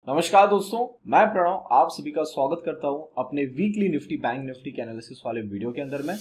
नमस्कार दोस्तों, मैं प्रणव आप सभी का स्वागत करता हूं अपने वीकली निफ्टी बैंक निफ्टी के एनालिसिस वाले वीडियो के अंदर में।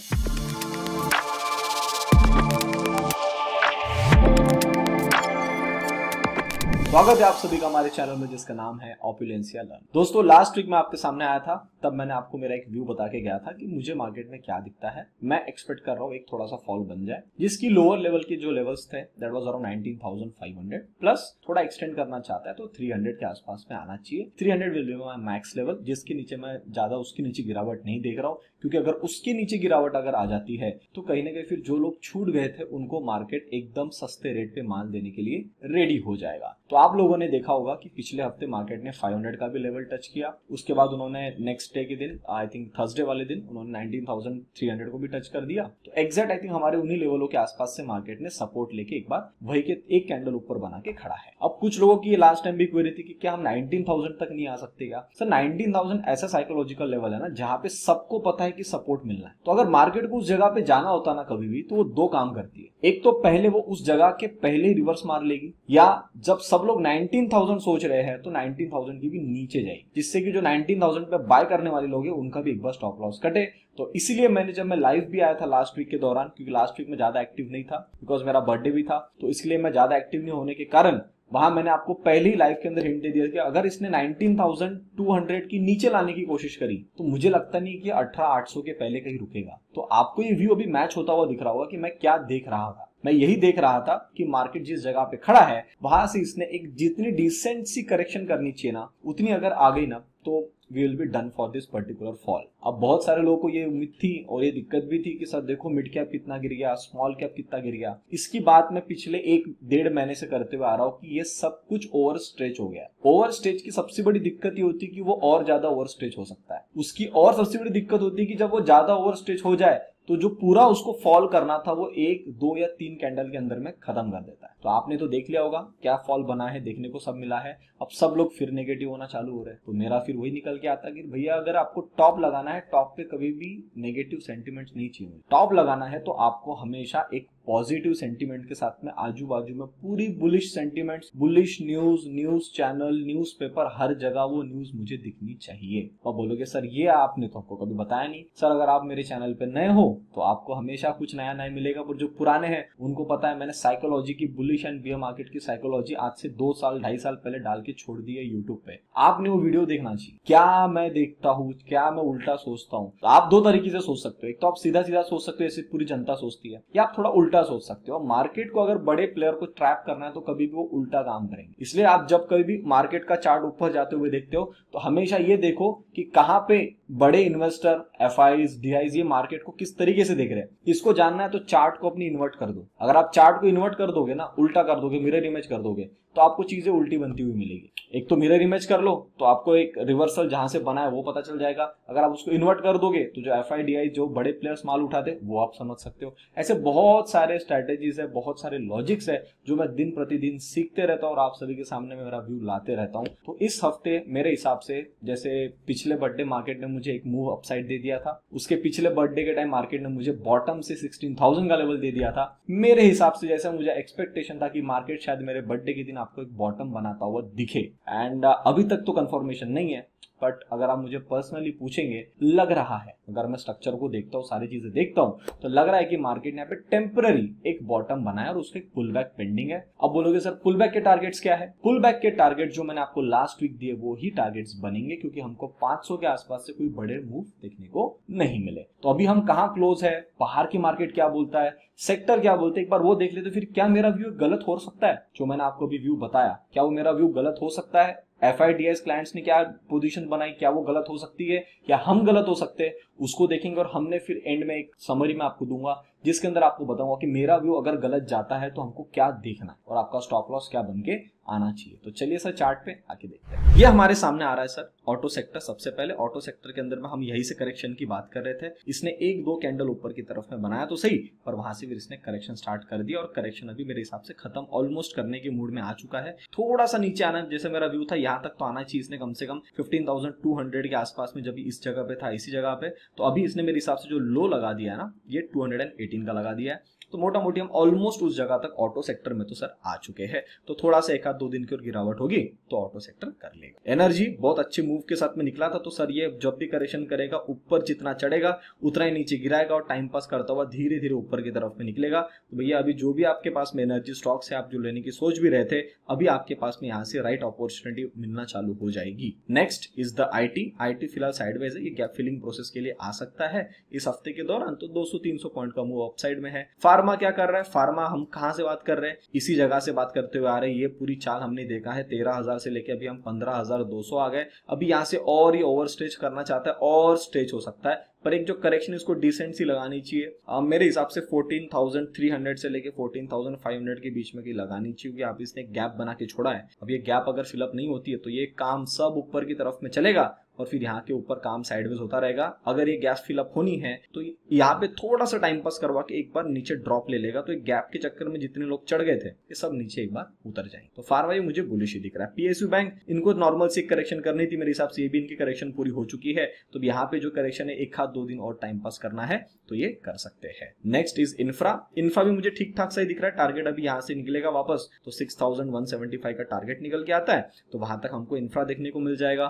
स्वागत है आप सभी का हमारे चैनल में जिसका नाम है ऑपुलेंसिया लर्न। दोस्तों लास्ट वीक मैं आपके सामने आया था, तब मैंने आपको मेरा एक व्यू बता के गया था कि मुझे मार्केट में क्या दिखता है। मैं एक्सपेक्ट कर रहा हूँ एक थोड़ा सा फॉल बन जाए, जिसकी लोअर लेवल के जो लेवल्स थे दैट वाज अराउंड 19,500 प्लस थोड़ा एक्सटेंड करना चाहता है तो 300 के आसपास में आना चाहिए। 300 will be my max level, जिसके नीचे मैं ज्यादा उसके नीचे गिरावट नहीं देख रहा हूँ, क्योंकि अगर उसके नीचे गिरावट अगर आ जाती है तो कहीं ना कहीं फिर जो लोग छूट गए थे उनको मार्केट एकदम सस्ते रेट पे माल देने के लिए रेडी हो जाएगा। तो आप लोगों ने देखा होगा कि पिछले हफ्ते मार्केट ने 500 का भी लेवल टच किया, उसके बाद उन्होंने नेक्स्ट डे के दिन आई थिंक थर्सडे वाले दिन उन्होंने 19,300 को भी टच कर दिया। तो एग्जैक्ट आई थिंक हमारे उन्हीं लेवलों के आसपास से मार्केट ने सपोर्ट लेके एक बार वही के एक कैंडल ऊपर बना के खड़ा है। अब कुछ लोगों की लास्ट टाइम भी क्वेरी थी कि क्या हम 19,000 तक नहीं आ सकते क्या? सर 19,000 ऐसा साइकोलॉजिकल लेवल है ना जहां पे सबको पता है कि सपोर्ट मिलना है। तो अगर मार्केट को उस जगह पे जाना होता ना कभी भी, तो वो दो काम करती है। एक तो पहले वो उस जगह के पहले रिवर्स मार लेगी, या जब सब लोग 19,000 सोच रहे हैं तो 19,000 की भी नीचे जाएगी, जिससे कि जो 19,000 पे बाय करने वाले लोग हैं उनका भी एक बार स्टॉप लॉस कटे। तो इसीलिए मैंने जब मैं लाइव भी आया था लास्ट वीक के दौरान, क्योंकि लास्ट वीक में ज्यादा एक्टिव नहीं था बिकॉज मेरा बर्थडे भी था, तो इसलिए मैं ज्यादा एक्टिव नहीं होने के कारण वहां मैंने आपको पहले ही लाइव के अंदर हिंट दे दिया कि अगर इसने 19,200 की नीचे लाने की कोशिश करी तो मुझे लगता नहीं कि 18,800 के पहले कहीं रुकेगा। तो आपको ये व्यू अभी मैच होता हुआ दिख रहा होगा कि मैं क्या देख रहा था। मैं यही देख रहा था कि मार्केट जिस जगह पे खड़ा है वहां से इसने एक जितनी डिसेंट सी करेक्शन करनी चाहिए ना, उतनी अगर आ गई ना तो we will be done for this particular fall. अब बहुत सारे लोगों को ये उम्मीद थी और ये दिक्कत भी थी कि सर देखो मिड कैप कितना गिर गया, स्मॉल कैप कितना गिर गया। इसकी बात मैं पिछले 1-1.5 महीने से करते हुए आ रहा हूँ कि ये सब कुछ ओवर स्ट्रेच हो गया। ओवर स्ट्रेच की सबसे बड़ी दिक्कत ये होती है कि वो और ज्यादा ओवर स्ट्रेच हो सकता है। उसकी और सबसे बड़ी दिक्कत होती है कि जब वो ज्यादा ओवर स्ट्रेच हो जाए तो जो पूरा उसको फॉल करना था वो 1, 2 या 3 कैंडल के अंदर में खत्म कर देता है। तो आपने तो देख लिया होगा क्या फॉल बना है, देखने को सब मिला है। अब सब लोग फिर नेगेटिव होना चालू हो रहे हैं, तो मेरा फिर वही निकल के आता कि भैया अगर आपको टॉप लगाना है, टॉप पे कभी भी नेगेटिव सेंटिमेंट्स नहीं चाहिए। टॉप लगाना है तो आपको हमेशा एक पॉजिटिव सेंटिमेंट के साथ में आजू बाजू में पूरी bullish sentiments, bullish news channel, newspaper, हर जगह वो न्यूज मुझे दिखनी चाहिए। और बोलोगे सर ये आपने तो हमको कभी बताया नहीं। सर अगर आप मेरे चैनल पे नए हो तो आपको हमेशा कुछ नया नया मिलेगा, पर जो पुराने हैं उनको पता है मैंने साइकोलॉजी की, बुलिश एंड बियर मार्केट की साइकोलॉजी आज से 2 साल 2.5 साल पहले डाल के छोड़ दी है यूट्यूब पे। आपने वो वीडियो देखना चाहिए। क्या मैं देखता हूँ, क्या मैं उल्टा सोचता हूँ। तो आप दो तरीके से सोच सकते हो, एक तो आप सीधा सीधा सोच सकते हो जैसे पूरी जनता सोचती है, या आप थोड़ा उल्टा सोच सकते हो। मार्केट को अगर बड़े प्लेयर को ट्रैप करना है तो कभी भी वो उल्टा काम करेंगे। इसलिए आप जब कभी भी मार्केट का चार्ट ऊपर जाते हुए देखते हो तो हमेशा ये देखो कि कहां पे बड़े इन्वेस्टर, एफआईज, डीआईज ये मार्केट को किस तरीके से देख रहे हैं। इसको जानना है तो चार्ट को अपनी इन्वर्ट कर दो। अगर आप चार्ट को इन्वर्ट कर दोगे ना, उल्टा कर दोगे, मिरर इमेज कर दोगे, तो आपको चीजें उल्टी बनती हुई मिलेगी। एक तो मिरर इमेज कर लो तो आपको एक रिवर्सल जहां से बना है वो पता चल जाएगा। अगर आप उसको इन्वर्ट कर दोगे तो जो एफआईडीआई, जो बड़े प्लेयर्स माल उठाते वो आप समझ सकते हो। ऐसे बहुत सारे स्ट्रेटेजीज है, बहुत सारे लॉजिक्स है जो मैं दिन प्रतिदिन सीखते रहता हूँ और आप सभी के सामने मेरा व्यू लाते रहता हूँ। तो इस हफ्ते मेरे हिसाब से जैसे पिछले बर्थडे मार्केट ने मुझे एक मूव अपसाइड दे दिया था, उसके पिछले बर्थडे के टाइम मार्केट ने मुझे बॉटम से 16,000 का लेवल दे दिया था। मेरे हिसाब से जैसा मुझे एक्सपेक्टेशन था कि मार्केट शायद मेरे बर्थडे के दिन आपको एक बॉटम बनाता हुआ दिखे, एंड अभी तक तो कंफर्मेशन नहीं है, बट अगर आप मुझे पर्सनली पूछेंगे लग रहा है, अगर मैं स्ट्रक्चर को देखता हूँ, सारी चीजें देखता हूँ, तो लग रहा है कि मार्केट ने यहाँ पे टेम्पररी एक बॉटम बनाया और उसका एक पुल बैक पेंडिंग है। अब बोलोगे सर पुल बैक के टारगेट्स क्या है? पुल बैक के टारगेट जो मैंने आपको लास्ट वीक दिए वो ही टारगेट्स बनेंगे, क्योंकि हमको 500 के आसपास से कोई बड़े मूव देखने को नहीं मिले। तो अभी हम कहाँ क्लोज है, बाहर की मार्केट क्या बोलता है, सेक्टर क्या बोलते हैं, एक बार वो देख ले तो फिर क्या मेरा व्यू गलत हो सकता है? जो मैंने आपको अभी व्यू बताया, क्या वो मेरा व्यू गलत हो सकता है? एफआईडीएस क्लाइंट्स ने क्या पोजीशन बनाई, क्या वो गलत हो सकती है, क्या हम गलत हो सकते हैं? उसको देखेंगे और हमने फिर एंड में एक समरी में आपको दूंगा जिसके अंदर आपको बताऊंगा कि मेरा व्यू अगर गलत जाता है तो हमको क्या देखना है और आपका स्टॉप लॉस क्या बन के आना चाहिए। तो चलिए सर चार्ट पे आके देखते हैं। ये हमारे सामने आ रहा है सर ऑटो सेक्टर। सबसे पहले ऑटो सेक्टर के अंदर में हम यही से करेक्शन की बात कर रहे थे। इसने 1-2 कैंडल ऊपर की तरफ में बनाया तो सही, पर वहां से फिर इसने करेक्शन स्टार्ट कर दिया और करेक्शन अभी मेरे हिसाब से खत्म ऑलमोस्ट करने के मूड में आ चुका है। थोड़ा सा नीचे आना, जैसे मेरा व्यू था यहाँ तक तो आना चाहिए इसने कम से कम 15,200 के आसपास में, जब इस जगह पे था, इसी जगह पे। तो अभी इसने मेरे हिसाब से जो लो लगा दिया है ना, ये 218 का लगा दिया है। तो मोटा मोटी हम ऑलमोस्ट उस जगह तक ऑटो सेक्टर में तो सर आ चुके हैं। तो थोड़ा सा एक आध 2 दिन की और गिरावट होगी तो ऑटो सेक्टर कर लेगा। एनर्जी बहुत अच्छे मूव के साथ में निकला था, तो सर ये जब भी करेक्शन करेगा ऊपर जितना चढ़ेगा उतना ही नीचे गिराएगा और टाइम पास करता हुआ धीरे धीरे ऊपर की तरफ में निकलेगा। तो भैया अभी जो भी आपके पास में एनर्जी स्टॉक्स है, आप जो लेने की सोच भी रहे थे, अभी आपके पास में यहाँ से राइट अपॉर्चुनिटी मिलना चालू हो जाएगी। नेक्स्ट इज द आईटी फिलहाल साइडवेज है, ये गैप फिलिंग प्रोसेस के लिए आ सकता है इस हफ्ते के दौरान, तो 200-300 पॉइंट का मूव अपसाइड में है। फार्मा क्या कर रहा है? फार्मा हम कहां से बात कर रहे हैं? इसी जगह से बात करते हुए आ रहे हैं। ये पूरी चाल हमने देखा है 13,000 से लेके अभी हम 15,200 आ गए। अभी यहाँ से और ही ओवर स्टेज करना चाहता है, और स्टेज हो सकता है, पर एक जो करेक्शन इसको डिसेंट सी लगानी चाहिए। मेरे हिसाब से 14,300 से लेके 14,500 के बीच में की लगानी चाहिए, क्योंकि आप इसने गैप बना के छोड़ा है। अब ये गैप अगर फिलअप नहीं होती है तो ये काम सब ऊपर की तरफ में चलेगा और फिर यहाँ के ऊपर काम साइडवेज होता रहेगा। अगर ये गैप फिलअप होनी है तो यहाँ पे थोड़ा सा टाइम पास करवा के एक बार नीचे ड्रॉप ले लेगा, तो एक गैप के चक्कर में जितने लोग चढ़ गए थे ये सब नीचे एक बार उतर जाएंगे। तो फारवाई मुझे बुलिश ही दिख रहा है। पीएसयू बैंक, इनको नॉर्मल से करेक्शन करनी थी, मेरे हिसाब से ये भी इनकी करेक्शन पूरी हो चुकी है। तो यहाँ पे जो करेक्शन है 1-2 दिन और टाइम पास करना है तो ये कर सकते हैं। नेक्स्ट इज इंफ्रा भी मुझे ठीक ठाक सही दिख रहा है। टारगेट अभी यहाँ से निकलेगा वापस तो 6,175 का टारगेट निकल के आता है, तो वहां तक हमको इंफ्रा देखने को मिल जाएगा।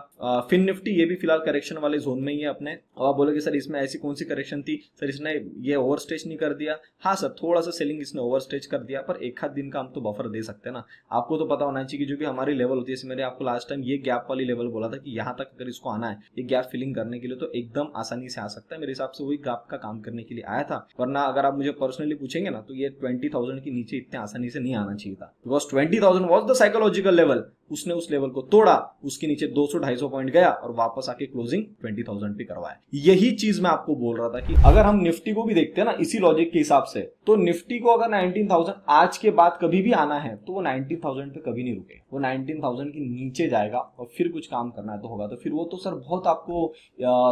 फिन निफ्टी ये भी फिलहाल करेक्शन वाले जोन में ही है अपने। और आप बोलोगे सर इसमें ऐसी कौन सी करेक्शन थी सर, इसने ये ओवर स्टेज नहीं कर दिया? हाँ सर, थोड़ा सा सेलिंग इसने ओवर स्टेज कर दिया, पर एक आध दिन का हम तो बफर दे सकते हैं ना। आपको तो पता होना चाहिए कि जो भी हमारी लेवल होती है, जैसे मैंने आपको लास्ट टाइम ये गैप वाली लेवल बोला था कि यहाँ तक अगर इसको आना है ये गैप फिलिंग करने के लिए तो एकदम आसानी से आ सकता है। मेरे हिसाब से वही गैप का काम करने के लिए आया था, वरना अगर आप मुझे पर्सनली पूछेंगे ना तो ये 20,000 के नीचे इतने आसानी से नहीं आना चाहिए था, because 20,000 was the psychological level. उसने उस लेवल को तोड़ा, उसके नीचे 200-250 पॉइंट गया और वापस आके क्लोजिंग 20,000 पे करवाया। यही चीज मैं आपको बोल रहा था कि अगर हम निफ्टी को भी देखते हैं ना इसी लॉजिक के हिसाब से, तो निफ्टी को अगर 19,000 आज के बाद कभी भी आना है तो वो 19,000 पे कभी नहीं रुके, वो 19,000 के नीचे जाएगा और फिर कुछ काम करना है तो होगा। तो फिर वो तो सर बहुत आपको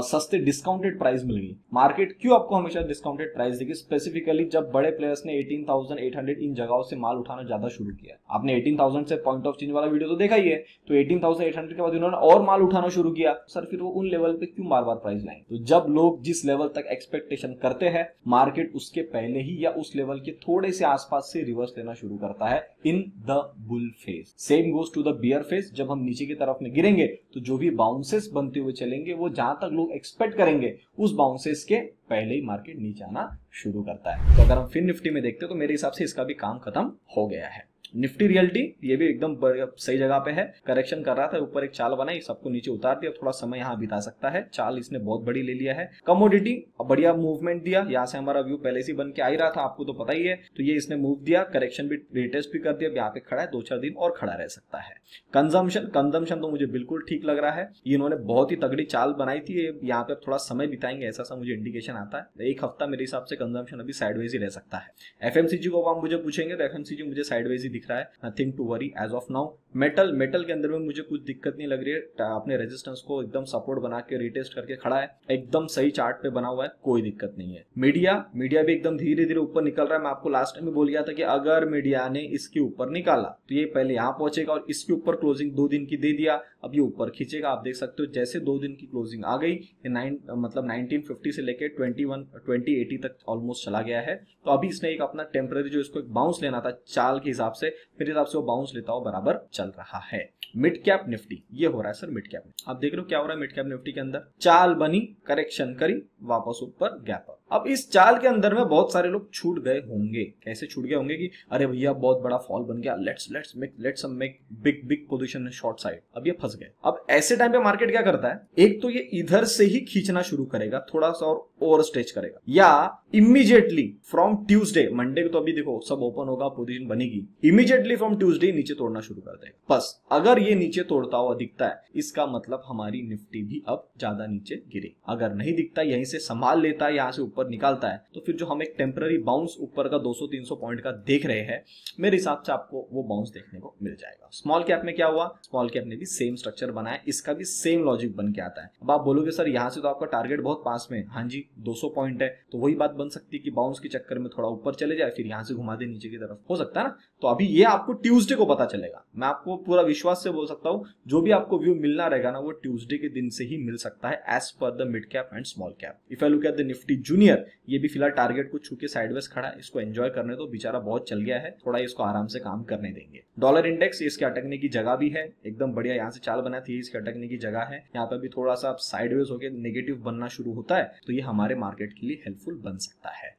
सस्ते डिस्काउंटेड प्राइस मिल गई। मार्केट क्यों आपको हमेशा डिस्काउंटेड प्राइस देगी? स्पेसिफिकली जब बड़े प्लेयर्स ने 18,800 इन जगहों से माल उठाना ज्यादा शुरू किया। आपने 18,000 से पॉइंट ऑफ चेंज वाला वीडियो तो देखा ही है, तो 18,800 के बाद उन्होंने और माल उठाना शुरू किया। सर फिर वो उन लेवल पे क्यों बार बार प्राइस लाएं? तो जब लोग जिस लेवल तक एक्सपेक्टेशन करते हैं, मार्केट उसके पहले ही या उस लेवल के थोड़े से आसपास से रिवर्स लेना शुरू करता है in the bull phase. Same goes to the bear phase. जब हम नीचे की तरफ में गिरेंगे तो जो भी बाउंसेस बनते हुए चलेंगे वो जहां तक लोग एक्सपेक्ट करेंगे उस बाउंसेस के पहले ही मार्केट नीचे आना शुरू करता है। तो अगर हम फिर निफ्टी में देखते हैं तो मेरे हिसाब से इसका भी काम खत्म हो गया है। निफ्टी रियल्टी ये भी एकदम सही जगह पे है, करेक्शन कर रहा था, ऊपर एक चाल बनाई, सबको नीचे उतार दिया, थोड़ा समय यहाँ बिता सकता है। चाल इसने बहुत बड़ी ले लिया है। कमोडिटी बढ़िया मूवमेंट दिया, यहाँ से हमारा व्यू पहले से बन के आ ही रहा था, आपको तो पता ही है। तो ये इसने मूव दिया, करेक्शन भी रिटेस्ट भी कर दिया, यहाँ पे खड़ा है, 2-4 दिन और खड़ा रह सकता है। कंजम्पशन तो मुझे बिल्कुल ठीक लग रहा है। इन्होंने बहुत ही तगड़ी चाल बनाई थी, यहाँ पे थोड़ा समय बिताएंगे ऐसा सा मुझे इंडिकेशन आता है। एक हफ्ता मेरे हिसाब से कंजम्पशन अभी साइडवेज ही रह सकता है। एफएमसीजी को आप मुझे पूछेंगे तो एफएमसीजी मुझे साइडवेज ही दिख रहा है, nothing to worry as of now. Metal के अंदर में मुझे कुछ दिक्कत नहीं लग रही है, अपने रेजिस्टेंस को एकदम सपोर्ट बना के रिटेस्ट करके खड़ा है, एकदम सही चार्ट पे बना हुआ है, कोई दिक्कत नहीं है। मीडिया भी एकदम धीरे धीरे ऊपर निकल रहा है। मैं आपको लास्ट टाइम भी बोल गया था कि अगर मीडिया ने इसके ऊपर निकाला तो ये पहले यहाँ पहुंचेगा और इसके ऊपर क्लोजिंग 2 दिन की दे दिया, अब ये ऊपर खींचेगा। आप देख सकते हो जैसे 2 दिन की क्लोजिंग आ गई, ये 1950 से लेके 2080 तक ऑलमोस्ट चला गया है। तो अभी इसने एक अपना टेम्पररी जो इसको एक बाउंस लेना था चाल के हिसाब से, मेरे हिसाब से वो बाउंस लेता हुआ बराबर चल रहा है। मिड कैप निफ्टी ये हो रहा है सर, मिड कैप आप देख रहे हो क्या हो रहा है मिड कैप निफ्टी के अंदर। चाल बनी, करेक्शन करी, वापस ऊपर, गैप अप। अब इस चाल के अंदर में बहुत सारे लोग छूट गए होंगे। कैसे छूट गए होंगे कि अरे भैया बहुत बड़ा फॉल बन गया, let's make big position short side, अब ये फंस गए। अब ऐसे टाइम पे मार्केट क्या करता है, एक तो ये इधर से ही खींचना शुरू करेगा, थोड़ा सा और ओवर स्ट्रेच करेगा, या इमीडिएटली फ्रॉम ट्यूसडे, मंडे को तो अभी देखो सब ओपन होगा, पोजीशन बनेगी, इमीडिएटली फ्रॉम ट्यूसडे नीचे तोड़ना शुरू कर देगा। बस अगर ये नीचे तोड़ता हुआ दिखता है, इसका मतलब हमारी निफ्टी भी अब ज्यादा नीचे गिरे। अगर नहीं दिखता, यहीं से संभाल लेता है, यहां से ऊपर निकालता है, तो फिर जो हम एक टेम्पररी बाउंस ऊपर का 200-300 पॉइंट का देख रहे हैं, मेरे हिसाब से आपको वो बाउंस देखने को मिल जाएगा। स्मॉल कैप में क्या हुआ, स्मॉल कैप ने भी सेम स्ट्रक्चर बनाया, इसका भी सेम लॉजिक बन के आता है। अब आप बोलोगे सर यहां से तो आपका टारगेट बहुत पास में, हाँ जी 200 पॉइंट है, तो वही बात बन सकती है कि बाउंस के चक्कर में थोड़ा ऊपर चले जाए, फिर यहां से घुमा दे नीचे की तरफ, हो सकता है ना। तो अभी ये आपको ट्यूसडे को पता चलेगा, मैं आपको पूरा विश्वास से बोल सकता हूं, जो भी आपको व्यू मिलना रहेगा ना वो ट्यूसडे के दिन से ही मिल सकता है, as per the mid cap and small cap. If I look at the Nifty junior junior ये भी फिलहाल टारगेट को छू के साइडवेज खड़ा है, इसको एंजॉय करने दो, बेचारा बहुत चल गया है, थोड़ा इसको आराम से काम करने देंगे। डॉलर इंडेक्स इसके अटकने की जगह भी है, एकदम बढ़िया यहाँ से चाल बना थी, इसके अटकने की जगह है, यहाँ पे भी थोड़ा सा साइडवेज होकर नेगेटिव बनना शुरू होता है तो ये हमारे मार्केट के लिए हेल्पफुल बन सकता है।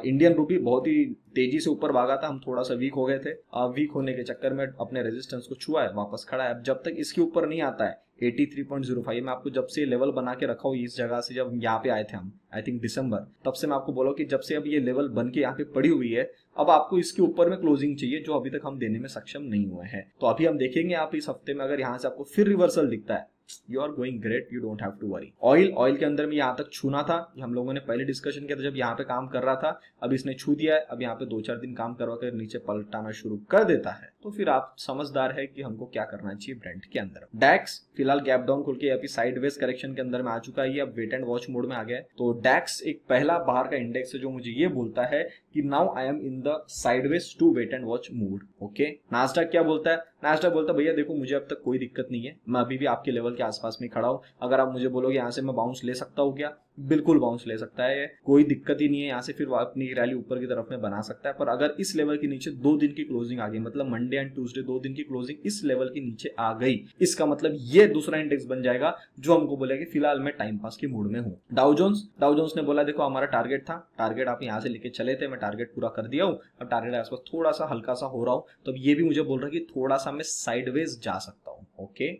इंडियन रूपी बहुत ही तेजी से ऊपर भागा था, हम थोड़ा सा वीक हो गए थे, वीक होने के चक्कर में अपने रेजिस्टेंस को छुआ है, वापस खड़ा है। अब जब तक इसके ऊपर नहीं आता है 83.05, मैं आपको जब से लेवल बना के रखा हूँ इस जगह से, जब यहाँ पे आए थे हम आई थिंक दिसंबर, तब से मैं आपको बोला कि जब से अब ये लेवल बन के यहाँ पे पड़ी हुई है, अब आपको इसके ऊपर में क्लोजिंग चाहिए, जो अभी तक हम देने में सक्षम नहीं हुए हैं। तो अभी हम देखेंगे आप इस हफ्ते में अगर यहाँ से आपको फिर रिवर्सल दिखता है, you are going great, you don't have to worry. Oil के अंदर में यहाँ तक छूना था, हम लोगों ने पहले डिस्कशन किया था जब यहाँ पे काम कर रहा था, अब इसने छू दिया है, अब यहाँ पे 2-4 दिन काम करवा कर नीचे पलटाना शुरू कर देता है, तो फिर आप समझदार है कि हमको क्या करना चाहिए ब्रेंट के अंदर। डैक्स फिलहाल गैप डाउन खुल के अभी साइडवेज करेक्शन के अंदर में आ चुका है, ये अब वेट एंड वॉच मोड में आ गया है। तो डैक्स एक पहला बाहर का इंडेक्स है जो मुझे ये बोलता है कि now I am in the sideways to wait and watch mode. Okay, Nasdaq क्या बोलता है? नास्डैक बोलता है भैया देखो मुझे अब तक कोई दिक्कत नहीं है, मैं अभी भी आपके लेवल के आसपास में खड़ा हूं, अगर आप मुझे बोलोगे यहाँ से मैं बाउंस ले सकता हूँ क्या, बिल्कुल बाउंस ले सकता है, कोई दिक्कत ही नहीं है, यहाँ से फिर अपनी रैली ऊपर की तरफ में बना सकता है। पर अगर इस लेवल के नीचे 2 दिन की क्लोजिंग आ गई, मतलब मंडे एंड ट्यूसडे 2 दिन की क्लोजिंग इस लेवल के नीचे आ गई, इसका मतलब ये दूसरा इंडेक्स बन जाएगा जो हमको बोलेगा कि फिलहाल मैं टाइम पास के मूड में हूँ। डाउ जोन्स ने बोला देखो हमारा टारगेट था, टारगेट आप यहाँ से लेके चले थे, मैं टारगेट पूरा कर दिया हूँ, अब टारगेट के आसपास थोड़ा सा हल्का सा हो रहा हूँ, तो ये भी मुझे बोल रहा है कि थोड़ा सा मैं साइडवेज जा सकता हूँ। ओके,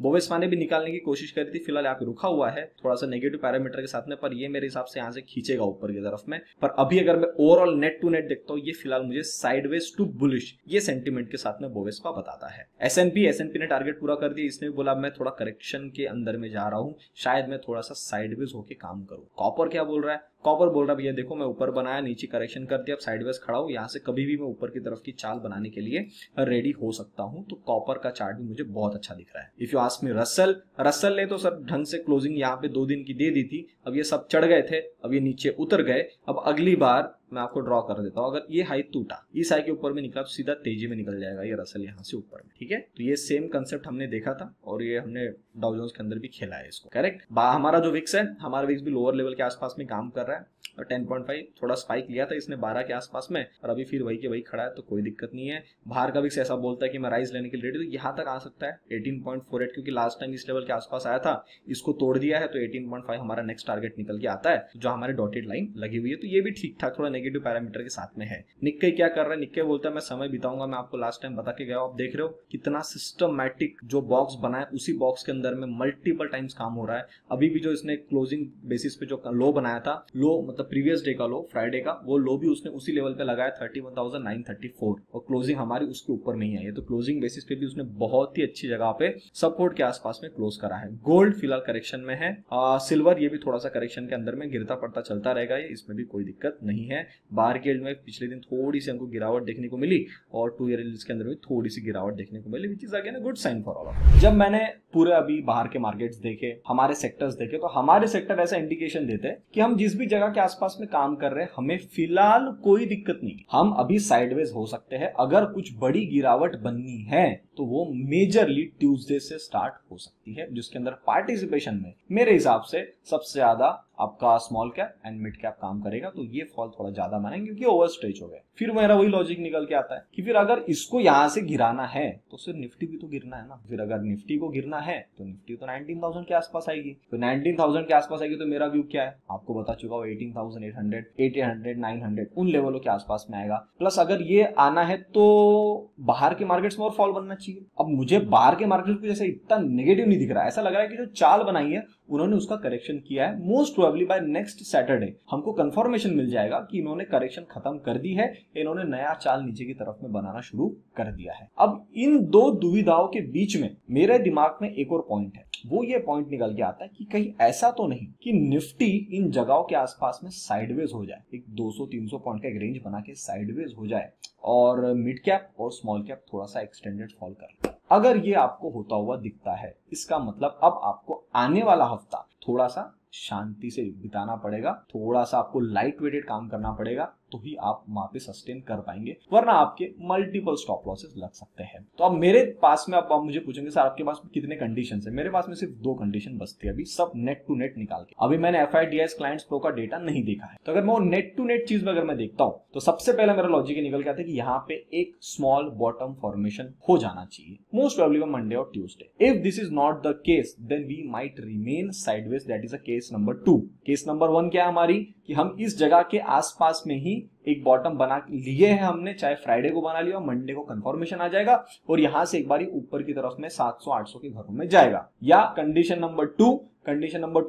बोवेस्पा ने भी निकालने की कोशिश करी थी, फिलहाल यहाँ पे रुका हुआ है थोड़ा सा नेगेटिव पैरामीटर के साथ में, पर ये मेरे हिसाब से यहाँ से खींचेगा ऊपर की तरफ में। पर अभी अगर मैं ओवरऑल नेट टू नेट देखता हूँ, ये फिलहाल मुझे साइडवेज टू बुलिश ये सेंटीमेंट के साथ में बोवेस्पा बताता है। एसएनपी ने टारगेट पूरा कर दिया, इसने भी बोला मैं थोड़ा करेक्शन के अंदर में जा रहा हूँ, शायद मैं थोड़ा सा साइडवेज होके काम करूँ। कॉपर क्या बोल रहा है? कॉपर बोल रहा है भैया देखो मैं ऊपर बनाया, नीचे करेक्शन कर दिया, अब साइडवेज खड़ा हूँ, यहाँ से कभी भी मैं ऊपर की तरफ की चाल बनाने के लिए रेडी हो सकता हूँ। तो कॉपर का चार्ट भी मुझे बहुत अच्छा दिख रहा है। If you ask me Russell ने तो सर ढंग से क्लोजिंग यहाँ पे 2 दिन की दे दी थी, अब ये सब चढ़ गए थे, अब ये नीचे उतर गए, अब अगली बार मैं आपको ड्रॉ कर देता हूँ, अगर ये हाई टूटा, इस हाई के ऊपर में निकला तो सीधा तेजी में निकल जाएगा ये रसल यहाँ से ऊपर में। ठीक है, तो ये सेम कंसेप्ट हमने देखा था और ये हमने डाउ जोन्स के अंदर भी खेला है इसको। करेक्ट, हमारा जो विक्स है, हमारा विक्स भी लोअर लेवल के आसपास में काम कर रहा है और 10.5 थोड़ा स्पाइक लिया था इसने 12 के आसपास में, और अभी फिर वही के वही खड़ा है, तो कोई दिक्कत नहीं है। बाहर का विक्स ऐसा बोलता है कि मैं राइज लेने के लिए रेडी, तो यहाँ तक आ सकता है 18.48, क्योंकि लास्ट टाइम इस लेवल के आसपास आया था, इसको तोड़ दिया है, तो 18.5 हमारा नेक्स्ट टारगेट निकल के आता है, जो हमारे डॉटेड लाइन लगी हुई है, तो ये भी ठीक ठाक थोड़ा नेगेटिव पैरामीटर के साथ में है। निक्के क्या कर रहा है? निक्के बोलता है मैं समय बिताऊंगा, मैं आपको लास्ट टाइम बता के गया, आप देख रहे हो कितना सिस्टमैटिक जो बॉक्स बना है, उसी बॉक्स के अंदर में मल्टीपल टाइम्स काम हो रहा है। अभी भी जो इसने क्लोजिंग बेसिस पे जो लो बनाया था, लो मतलब प्रीवियस डे का लो, फ्राइडे का, वो लो भी उसने उसी लेवल पे लगाया 31,934, और क्लोजिंग हमारी उसके ऊपर नहीं आई है, तो क्लोजिंग बेसिस पे भी उसने बहुत ही अच्छी जगह पे सपोर्ट के आसपास में क्लोज करा है। गोल्ड फिलहाल करेक्शन में है, सिल्वर ये भी थोड़ा सा करेक्शन के अंदर में गिरता पड़ता चलता रहेगा, इसमें भी कोई दिक्कत नहीं है। बार गिल्ड में पिछले दिन थोड़ी सी हमको गिरावट देखने को मिली और 2 ईयर के अंदर भी थोड़ी सी गिरावट देखने को मिली, which is again a good sign for all of. जब मैंने पूरे अभी बाहर के मार्केट्स देखे, हमारे सेक्टर्स देखे, तो हमारे सेक्टर ऐसा इंडिकेशन देते हैं कि हम जिस भी जगह के आसपास में काम कर रहे हैं हमें फिलहाल कोई दिक्कत नहीं, हम अभी साइडवेज हो सकते हैं। अगर कुछ बड़ी गिरावट बननी है तो वो मेजरली ट्यूसडे से स्टार्ट हो सकती है, जिसके अंदर पार्टिसिपेशन में मेरे हिसाब से सबसे ज्यादा आपका small cap and mid cap काम करेगा, तो ये फॉल थोड़ा ज्यादा मानेंगे क्योंकि ओवर स्ट्रेच हो गए। फिर मेरा वही लॉजिक निकल के आता है कि फिर अगर इसको यहां से गिराना है तो सिर्फ निफ्टी भी तो गिरना है ना, फिर अगर निफ्टी को गिरना है तो निफ्टी तो 19,000 के आसपास आएगी, तो 19,000 के आसपास आएगी, तो मेरा व्यू क्या है आपको बता चुका हूँ, 18,800, 1800, 900 उन लेवलों के आसपास में आएगा। प्लस अगर ये आना है तो बाहर के मार्केट्स में और फॉल बनना चाहिए। अब मुझे बाहर के मार्केट को जैसे इतना नेगेटिव नहीं दिख रहा है, ऐसा लग रहा है कि जो चाल बनाई है उन्होंने उसका करेक्शन किया है। Most probably bye next Saturday हमको कंफर्मेशन मिल जाएगा कि इन्होंने करेक्शन खत्म कर दी है, इन्होंने नया चाल नीचे की तरफ में बनाना शुरू कर दिया है। अब इन दो दुविधाओं के बीच में मेरे दिमाग में एक और पॉइंट है, वो ये पॉइंट निकल के आता है कि कहीं ऐसा तो नहीं कि निफ्टी इन जगहों के आसपास में साइडवेज हो जाए, एक 200-300 पॉइंट का एक रेंज बना के साइडवेज हो जाए और मिड कैप और स्मॉल कैप थोड़ा सा एक्सटेंडेड फॉल कर। अगर ये आपको होता हुआ दिखता है, इसका मतलब अब आपको आने वाला हफ्ता थोड़ा सा शांति से बिताना पड़ेगा, थोड़ा सा आपको लाइट वेटेड काम करना पड़ेगा, तो ही आप वहां पे सस्टेन कर पाएंगे, वरना आपके मल्टीपल स्टॉप लॉसेस लग सकते हैं। तो अब मेरे पास में, अब आप मुझे पूछेंगे सर आपके पास कितने कंडीशन है, मेरे पास में सिर्फ 2 कंडीशन बचती है अभी, सब नेट टू नेट निकाल के। अभी मैंने FIDS क्लाइंट्स प्रो का डेटा नहीं देखा है, तो अगर मैं वो नेट टू नेट चीज में अगर मैं देखता हूं तो सबसे पहले मेरा लॉजिक निकल के आता है कि यहाँ पे एक स्मॉल बॉटम फॉर्मेशन हो जाना चाहिए, मोस्ट प्रोबेबली मंडे और Tuesday. If this is not the case then we might remain sideways, that is a case number 2। Case number 1 क्या है हमारी, कि हम इस जगह के आसपास में ही एक बॉटम बना लिए है हमने, चाहे फ्राइडे को बना लिया, मंडे को कंफर्मेशन आ जाएगा और यहां से एक बारी ऊपर की तरफ में 700-800 के घरों में जाएगा। या कंडीशन नंबर 2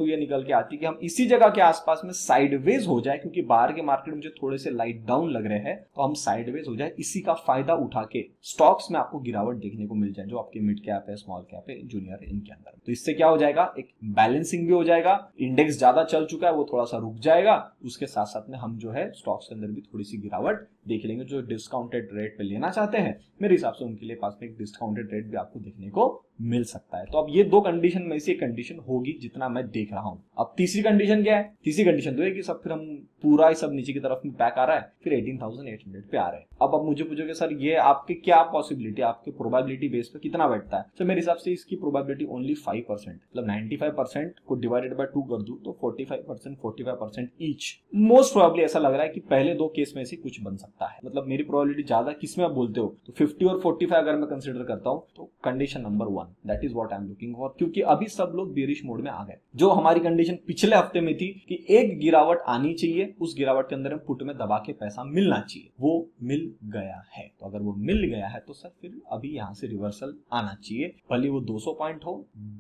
ये निकल के आती है कि हम इसी जगह के आसपास में साइडवेज हो जाए, क्योंकि बाहर के मार्केट मुझे थोड़े से लाइट डाउन लग रहे हैं, तो हम साइडवेज हो जाए, इसी का फायदा उठा के स्टॉक्स में आपको गिरावट देखने को मिल जाए, जो आपके मिड कैप है, स्मॉल कैप है, जूनियर है, इनके अंदर। तो इससे क्या हो जाएगा, एक बैलेंसिंग भी हो जाएगा, इंडेक्स ज्यादा चल चुका है वो थोड़ा सा रुक जाएगा, उसके साथ साथ में हम जो है स्टॉक्स के अंदर भी थोड़ी सी गिरावट देख लेंगे। जो डिस्काउंटेड रेट पे लेना चाहते हैं मेरे हिसाब से उनके लिए पास में एक डिस्काउंटेड रेट भी आपको देखने को मिल सकता है। तो अब ये 2 कंडीशन में से एक कंडीशन होगी जितना मैं देख रहा हूं। अब तीसरी कंडीशन क्या है, तीसरी कंडीशन तो है कि सब फिर हम पूरा ही सब नीचे की तरफ में बैक आ रहा है, फिर 18,800 पे आ रहे हैं। अब मुझे पूछोगे सर ये आपके क्या पॉसिबिलिटी, आपके प्रोबेबिलिटी बेस पे कितना बैठता है, तो मेरे हिसाब से इसकी प्रोबेबिलिटी ओनली 5%, मतलब 95% को डिवाइडेड बाय 2 कर दूं तो 45% ईच। मोस्ट प्रोबेबली ऐसा लग रहा है कि पहले 2 केस में से कुछ बन सकता है, मतलब मेरी प्रोबेबिलिटी ज्यादा किसमें आप बोलते हो, तो 50 और 45 अगर मैं कंसीडर करता हूं तो condition number 1 that is what I am looking for. क्योंकि अभी सब लोग बेरिश मोड में आ गए। जो हमारी कंडीशन पिछले हफ्ते में थी कि एक गिरावट आनी चाहिए, उस गिरावट के अंदर हम पुट में दबा के पैसा मिलना चाहिए, वो मिल गया है। तो अगर वो मिल गया है तो सर फिर अभी यहां से रिवर्सल आना चाहिए, भले वो 200 पॉइंट हो,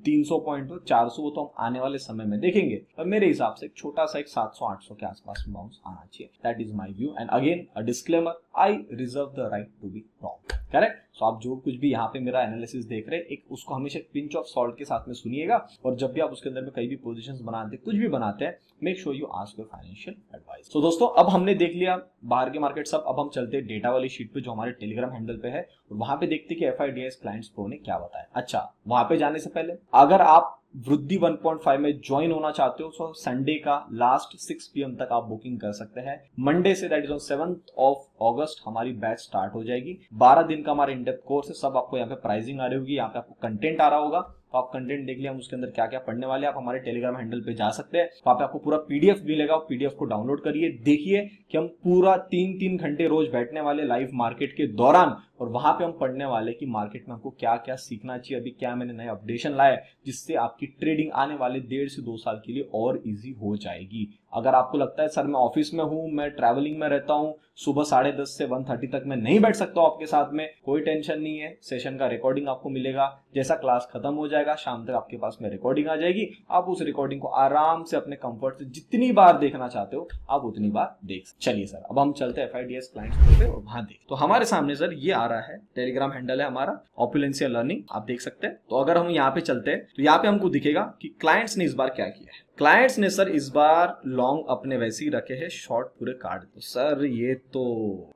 300 पॉइंट हो, 400 हो, तो हम आने वाले समय में देखेंगे। पर मेरे हिसाब से छोटा सा एक 700-800 के आसपास में बाउंस आना चाहिए, that is my view. And again a disclaimer, I reserve the right to be wrong, correct. So आप जो कुछ भी यहाँ पे मेरा एनालिसिस देख रहे हैं, एक उसको हमेशा पिंच ऑफ सॉल्ट के साथ में सुनिएगा, और जब भी आप उसके अंदर में कई भी पोजीशंस बनाते हैं, कुछ भी बनाते हैं, make sure you ask your financial advice. तो दोस्तों अब हमने देख लिया बाहर के मार्केट सब, अब हम चलते हैं डेटा वाली शीट पे जो हमारे टेलीग्राम हैंडल पे है, और वहां पे देखते हैं कि FIDS क्लाइंट्स प्रो ने क्या बताया। अच्छा, वहां पे जाने से पहले अगर आप वृद्धि 1.5 में ज्वाइन होना चाहते हो तो संडे का लास्ट 6 PM तक आप बुकिंग कर सकते हैं। Monday say that is on 7th of August हमारी बैच स्टार्ट हो जाएगी। 12 दिन का हमारा इनडेप्थ कोर्स है, सब आपको यहाँ पे प्राइसिंग आ रही होगी, यहाँ पे आपको कंटेंट आ रहा होगा, तो आप कंटेंट देख लिया हम उसके अंदर क्या क्या पढ़ने वाले हैं। आप हमारे टेलीग्राम हैंडल पे जा सकते हैं, वहां पे आपको पूरा PDF मिलेगा, PDF को डाउनलोड करिए, देखिए कि हम पूरा 3-3 घंटे रोज बैठने वाले लाइव मार्केट के दौरान, और वहां पे हम पढ़ने वाले कि मार्केट में हमको क्या क्या सीखना चाहिए, अभी क्या मैंने नए अपडेशन लाए जिससे आपकी ट्रेडिंग आने वाले 1.5 से 2 साल के लिए और इजी हो जाएगी। अगर आपको लगता है सर मैं ऑफिस में हूं, मैं ट्रैवलिंग में रहता हूं, सुबह 10:30 से 1:30 तक मैं नहीं बैठ सकता आपके साथ में, कोई टेंशन नहीं है, सेशन का रिकॉर्डिंग आपको मिलेगा, जैसा क्लास खत्म हो जाएगा शाम तक आपके पास में रिकॉर्डिंग आ जाएगी, आप उस रिकॉर्डिंग को आराम से अपने कंफर्ट से जितनी बार देखना चाहते हो आप उतनी बार देख सकते। चलिए सर अब हम चलते हैं FIDS क्लाइंट्स पे और वहां देख, तो हमारे सामने सर ये आ रहा है, टेलीग्राम हैंडल है हमारा ऑपुलेंशियल लर्निंग, आप देख सकते हैं। तो अगर हम यहाँ पे चलते हैं तो यहाँ पे हमको दिखेगा कि क्लाइंट्स ने इस बार क्या किया है। क्लाइंट्स ने सर इस बार लॉन्ग अपने वैसे ही रखे हैं, शॉर्ट पूरे काट दो सर। ये तो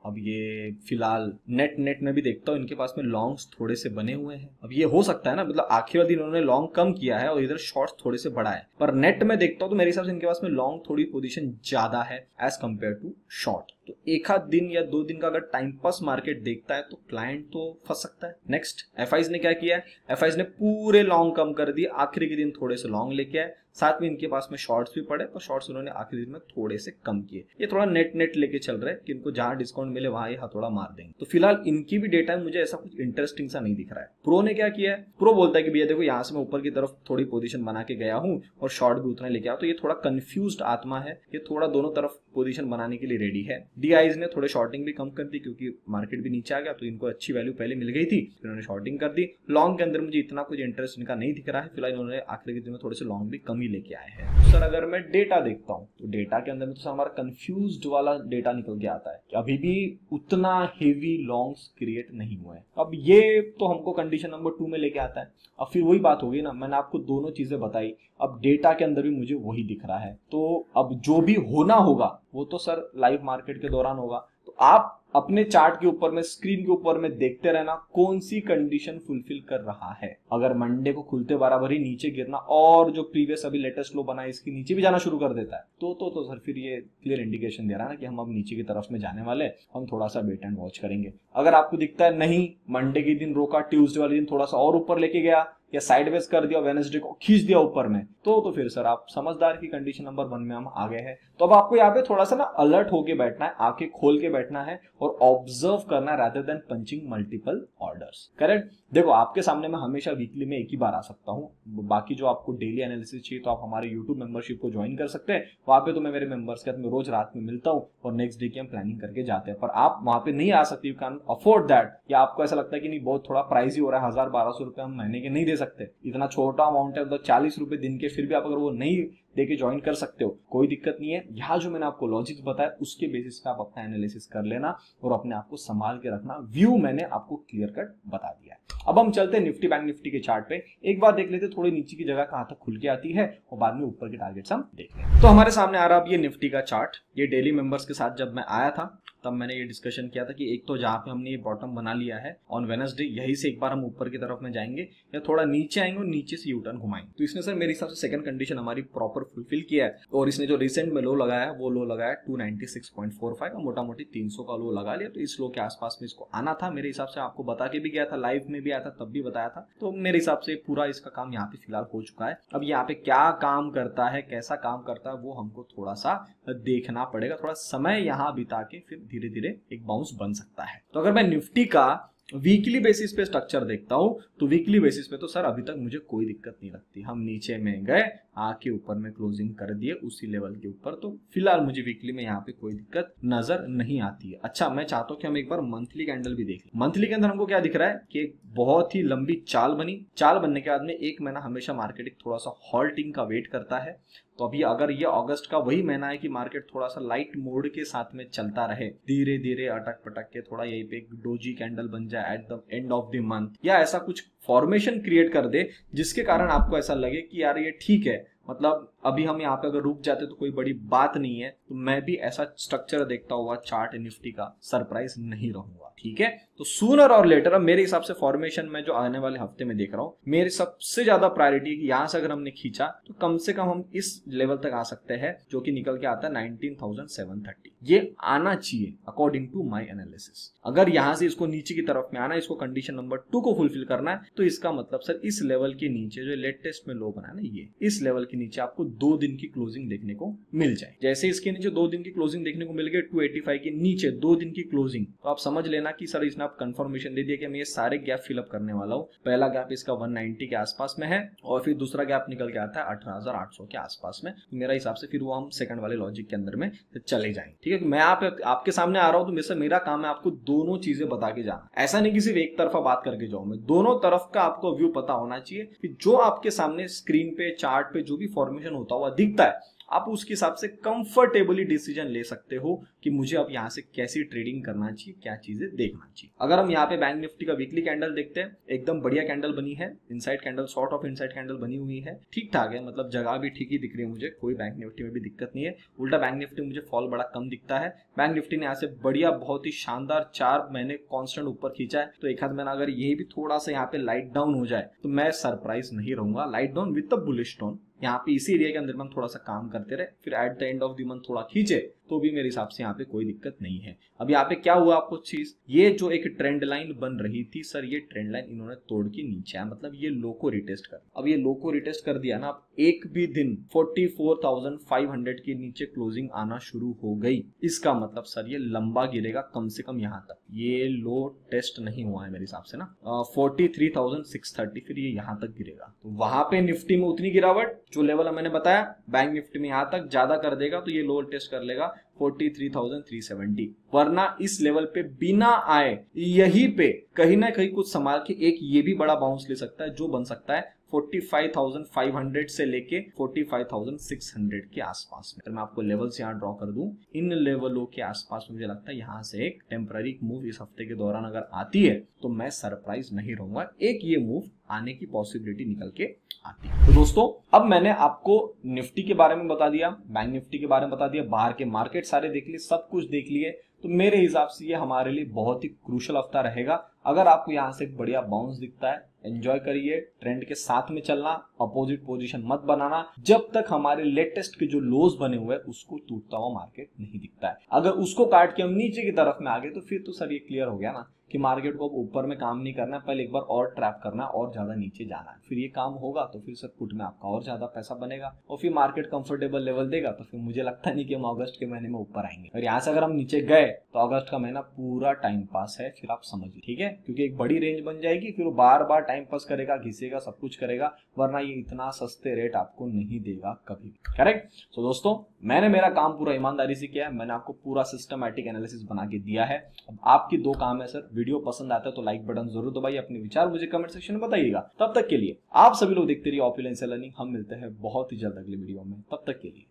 अब ये फिलहाल नेट में भी देखता हूँ इनके पास में लॉन्ग्स थोड़े से बने हुए हैं। अब ये हो सकता है ना, मतलब आखिर वाले दिन उन्होंने लॉन्ग कम किया है और इधर शॉर्ट्स थोड़े से बढ़ा है, पर नेट में देखता हूँ तो मेरे हिसाब से इनके पास में लॉन्ग थोड़ी पोजीशन ज्यादा है एज कंपेयर टू शॉर्ट। तो एक आध दिन या 2 दिन का अगर टाइम पास मार्केट देखता है तो क्लाइंट तो फंस सकता है। नेक्स्ट FIs ने क्या किया है, FIs ने पूरे लॉन्ग कम कर दिए, आखिरी के दिन थोड़े से लॉन्ग लेके आए, साथ में इनके पास में शॉर्ट्स भी पड़े, पर शॉर्ट्स उन्होंने आखिरी दिन में थोड़े से कम किए। ये थोड़ा नेट लेके चल रहा है कि इनको जहां डिस्काउंट मिले वहां ये हथौड़ा मार देंगे। तो फिलहाल इनकी भी डेटा मुझे ऐसा कुछ इंटरेस्टिंग सा नहीं दिख रहा है। प्रो ने क्या किया है, प्रो बोलता है कि भैया देखो यहाँ से मैं ऊपर की तरफ थोड़ी पोजीशन बना के गया हूँ और शॉर्ट भी उतना लेके आया, तो ये थोड़ा कंफ्यूज्ड आत्मा है, ये थोड़ा दोनों तरफ पोजीशन बनाने के लिए रेडी है। DIs ने थोड़े शॉर्टिंग भी कम कर दी क्योंकि मार्केट भी नीचे आ गया, तो इनको अच्छी वैल्यू पहले मिल गई थी, फिर उन्होंने शॉर्टिंग कर दी। लॉन्ग के अंदर मुझे इतना कुछ इंटरेस्ट इनका नहीं दिख रहा है, फिलहाल इन्होंने आखिरी के दिन में थोड़े से लॉन्ग भी कम ही लेके आए हैं। सर अगर मैं डेटा देखता हूँ तो डेटा के अंदर में तो हमारा कंफ्यूज्ड वाला डेटा निकल के आता है कि अभी भी उतना हेवी लॉन्ग्स क्रिएट नहीं हुए हैं। अब ये तो हमको कंडीशन नंबर 2 में लेके आता है। अब फिर वही बात होगी ना, मैंने आपको दोनों चीजें बताई, अब डेटा के अंदर भी मुझे वही दिख रहा है। तो अब जो भी होना होगा वो तो सर लाइव मार्केट के दौरान होगा। तो आप अपने चार्ट के ऊपर में, स्क्रीन के ऊपर में देखते रहना कौन सी कंडीशन फुलफिल कर रहा है। अगर मंडे को खुलते बराबर ही नीचे गिरना और जो प्रीवियस अभी लेटेस्ट लो बना है इसके नीचे भी जाना शुरू कर देता है तो सर फिर ये क्लियर इंडिकेशन दे रहा है ना कि हम अब नीचे की तरफ में जाने वाले, हम थोड़ा सा वेट एंड वॉच करेंगे। अगर आपको दिखता है नहीं मंडे के दिन रोका, ट्यूसडे वाले दिन थोड़ा सा और ऊपर लेके गया या साइडवेज कर दिया, वेडनेसडे को खींच दिया ऊपर में, तो फिर सर आप समझदार की कंडीशन नंबर 1 में हम आ गए हैं। तो अब आपको यहाँ पे थोड़ा सा ना अलर्ट होके बैठना है, आंखें खोल के बैठना है और ऑब्जर्व करना है rather than punching multiple orders. Correct. देखो आपके सामने मैं हमेशा वीकली में एक ही बार आ सकता हूँ, बाकी जो आपको डेली एनालिसिस चाहिए तो आप हमारे यूट्यूब मेंबरशिप को ज्वाइन कर सकते हैं। वहां पे तो मैं मेरे मेंबर्स के साथ में रोज रात में मिलता हूँ और नेक्स्ट डे की हम प्लानिंग करके जाते हैं। पर आप वहां पे नहीं आ सकते, यू कैन अफोर्ड दैट, या आपको ऐसा लगता है कि नहीं बहुत थोड़ा प्राइस ही हो रहा है, 1000-1200 रुपए हम महीने के नहीं दे सकते, इतना छोटा अमाउंट है, तो 40 रुपए दिन के, फिर भी आप अगर वो नहीं देके ज्वाइन कर सकते हो, कोई दिक्कत नहीं है। यहाँ जो मैंने आपको लॉजिक बताया उसके बेसिस पे आप अपना एनालिसिस कर लेना और अपने आप को संभाल के रखना। व्यू मैंने आपको क्लियर कट बता दिया है। अब हम चलते हैं निफ्टी बैंक निफ्टी के चार्ट पे, एक बार देख लेते थोड़ी नीचे की जगह कहां तक खुल के आती है और बाद में ऊपर के टारगेट्स हम देख लें। तो हमारे सामने आ रहा अब ये निफ्टी का चार्ट। ये डेली मेंबर्स के साथ जब मैं आया था तब मैंने ये डिस्कशन किया था कि एक तो जहां पे हमने ये बॉटम बना लिया है ऑन वेडनेसडे, यही से एक बार हम ऊपर की तरफ में जाएंगे या थोड़ा नीचे आएंगे और नीचे से यू टर्न घुमाएंगे। तो इसने सर मेरे हिसाब से सेकंड कंडीशन हमारी प्रॉपर फुलफिल किया है और इसने जो रिसेंट में लो लगाया है वो लो लगाया 296.45 और मोटा मोटी 300 का लो लगा लिया। तो इस लो के आसपास में इसको आना था मेरे हिसाब से, आपको बता के भी गया था, लाइव में भी आया था तब भी बताया था। तो मेरे हिसाब से पूरा इसका काम यहाँ पे फिलहाल हो चुका है। अब यहाँ पे क्या काम करता है, कैसा काम करता है, वो हमको थोड़ा सा देखना पड़ेगा, थोड़ा समय यहाँ बिता के फिर धीरे धीरे एक बाउंस बन सकता है। तो अगर मैं निफ्टी का वीकली बेसिस पे स्ट्रक्चर देखता हूं तो वीकली बेसिस पे तो सर अभी तक मुझे कोई दिक्कत नहीं लगती। हम नीचे में गए, आके ऊपर में क्लोजिंग कर दिए उसी लेवल के ऊपर, तो फिलहाल मुझे वीकली में यहाँ पे कोई दिक्कत नजर नहीं आती है। अच्छा, मैं चाहता हूँ कि हम एक बार मंथली कैंडल भी देख लें। मंथली के अंदर हमको क्या दिख रहा है कि एक बहुत ही लंबी चाल बनी, चाल बनने के बाद में एक महीना हमेशा मार्केट थोड़ा सा हॉल्टिंग का वेट करता है। तो अभी अगर ये अगस्त का वही महीना है कि मार्केट थोड़ा सा लाइट मोड के साथ में चलता रहे, धीरे धीरे अटक पटक के थोड़ा यहीं पे एक डोजी कैंडल बन जाए at the end of the month, या ऐसा कुछ फॉर्मेशन क्रिएट कर दे जिसके कारण आपको ऐसा लगे कि यार ये ठीक है, मतलब अभी हम यहाँ पे अगर रुक जाते तो कोई बड़ी बात नहीं है, तो मैं भी ऐसा स्ट्रक्चर देखता हुआ चार्ट निफ्टी का सरप्राइज नहीं रहूंगा। ठीक है, तो सूनर और लेटर अब मेरे हिसाब से फॉर्मेशन में जो आने वाले हफ्ते में देख रहा हूँ, मेरी सबसे ज्यादा प्रायोरिटी है कि यहाँ से अगर हमने खींचा तो कम से कम हम इस लेवल तक आ सकते हैं जो कि निकल के आता है 19,730। ये आना चाहिए अकॉर्डिंग टू माई एनालिसिस। अगर यहाँ से इसको नीचे की तरफ में आना, इसको कंडीशन नंबर 2 को फुलफिल करना है, तो इसका मतलब सर इस लेवल के नीचे जो लेटेस्ट में लो बना है ना, ये इस लेवल के नीचे आपको 2 दिन की क्लोजिंग देखने को मिल जाए। जैसे इसके नीचे 2 दिन की क्लोजिंग देखने को मिल गई 285 के नीचे 2 दिन की क्लोजिंग, तो आप समझ लेना कि सर इसने आप कंफर्मेशन दे दिया कि मैं ये सारे गैप फिलअप करने वाला हूँ। पहला गैप इसका 190 के आसपास में है और फिर दूसरा गैप निकल के आता है 18,800 के आसपास में। तो मेरा हिसाब से फिर वो हम सेकंड वाले लॉजिक के अंदर में चले जाएंगे। ठीक है, मैं आपके सामने आ रहा हूँ तो मेरा काम है आपको दोनों चीजें बता के जाना। ऐसा नहीं कि सिर्फ एक तरफा बात करके जाऊं, मैं दोनों तरफ का आपको व्यू पता होना चाहिए कि जो आपके सामने स्क्रीन पे चार्ट पे जो भी फॉर्मेशन होता हुआ दिखता है, आप उसके हिसाब से कंफर्टेबली डिसीजन ले सकते हो कि मुझे अब यहाँ से कैसी ट्रेडिंग करना चाहिए, क्या चीजें देखना चाहिए। अगर हम यहाँ पे बैंक निफ्टी का वीकली कैंडल देखते हैं, एकदम बढ़िया कैंडल बनी है, inside candle, sort of inside candle बनी हुई है, ठीक ठाक है, मतलब जगह भी ठीक ही दिख रही है मुझे, कोई बैंक निफ्टी में भी दिक्कत नहीं है। उल्टा बैंक निफ्टी में मुझे फॉल बड़ा कम दिखता है। बैंक निफ्टी ने यहाँ से बढ़िया, बहुत ही शानदार 4 महीने कॉन्स्टेंट ऊपर खींचा है, तो एक आध महीना अगर ये भी थोड़ा सा यहाँ पे लाइट डाउन हो जाए तो मैं सरप्राइज नहीं रहूंगा। Light down with the bullish tone, यहाँ पे इसी एरिया के अंदर हम थोड़ा सा काम करते रहे, फिर at the end of the month थोड़ा खींचे, तो भी मेरे हिसाब से यहाँ पे कोई दिक्कत नहीं है। अब यहाँ पे क्या हुआ आपको चीज, ये जो एक ट्रेंड लाइन बन रही थी सर, ये ट्रेंड लाइन इन्होंने तोड़ के नीचे आया, मतलब ये लो को रिटेस्ट कर, अब ये लो को रिटेस्ट कर दिया ना, अब एक भी दिन 44,500 के नीचे क्लोजिंग आना शुरू हो गई, इसका मतलब सर ये लंबा गिरेगा कम से कम यहाँ तक। ये लो टेस्ट नहीं हुआ है मेरे हिसाब से ना, 43,630, फिर ये यहाँ तक गिरेगा। तो वहां पे निफ्टी में उतनी गिरावट जो लेवल मैंने बताया, बैंक निफ्टी में यहाँ तक ज्यादा कर देगा, तो ये लो टेस्ट कर लेगा 43,370, वरना इस लेवल पे बिना आए यहीं पे कहीं ना कहीं कुछ संभाल के एक ये भी बड़ा बाउंस ले सकता है, जो बन सकता है 45,500 से लेके 45,600 के आसपास में। मैं आपको लेवल्स यहाँ ड्रॉ कर दूं, इन लेवलों के आसपास मुझे लगता है यहाँ से एक टेम्पररी मूव इस हफ्ते के दौरान अगर आती है तो मैं सरप्राइज नहीं रहूंगा, एक ये मूव आने की पॉसिबिलिटी निकल के आती है। तो दोस्तों, अब मैंने आपको निफ्टी के बारे में बता दिया, बैंक निफ्टी के बारे में बता दिया, बाहर के मार्केट सारे देख लिए, सब कुछ देख लिए। तो मेरे हिसाब से ये हमारे लिए बहुत ही क्रूशल हफ्ता रहेगा। अगर आपको यहाँ से एक बढ़िया बाउंस दिखता है, एंजॉय करिए, ट्रेंड के साथ में चलना, अपोजिट पोजीशन मत बनाना जब तक हमारे लेटेस्ट के जो लोज बने हुए हैं उसको टूटता हुआ मार्केट नहीं दिखता है। अगर उसको काट के हम नीचे की तरफ में आ गए तो फिर तो सर ये क्लियर हो गया ना कि मार्केट को अब ऊपर में काम नहीं करना है, पहले एक बार और ट्रैप करना है और ज्यादा नीचे जाना है। फिर ये काम होगा तो फिर सर पुट में आपका और ज्यादा पैसा बनेगा और फिर मार्केट कंफर्टेबल लेवल देगा तो फिर मुझे लगता नहीं कि हम अगस्त के महीने में ऊपर आएंगे। और यहाँ से अगर हम नीचे गए तो अगस्त का महीना पूरा टाइम पास है, फिर आप समझिए, ठीक है, क्योंकि एक बड़ी रेंज बन जाएगी, फिर वो बार बार टाइम पास करेगा, घिसेगा, सब कुछ करेगा, वरना ये इतना सस्ते रेट आपको नहीं देगा कभी भी। करेक्ट। तो दोस्तों मैंने मेरा काम पूरा ईमानदारी से किया है, मैंने आपको पूरा सिस्टमैटिक एनालिसिस बना के दिया है। अब आपकी दो काम है सर, वीडियो पसंद आता है तो लाइक बटन जरूर दबाइए, अपने विचार मुझे कमेंट सेक्शन में बताइएगा। तब तक के लिए आप सभी लोग देखते रहिए ऑपुलेंशियल लर्निंग। हम मिलते हैं बहुत ही जल्द अगले वीडियो में, तब तक के लिए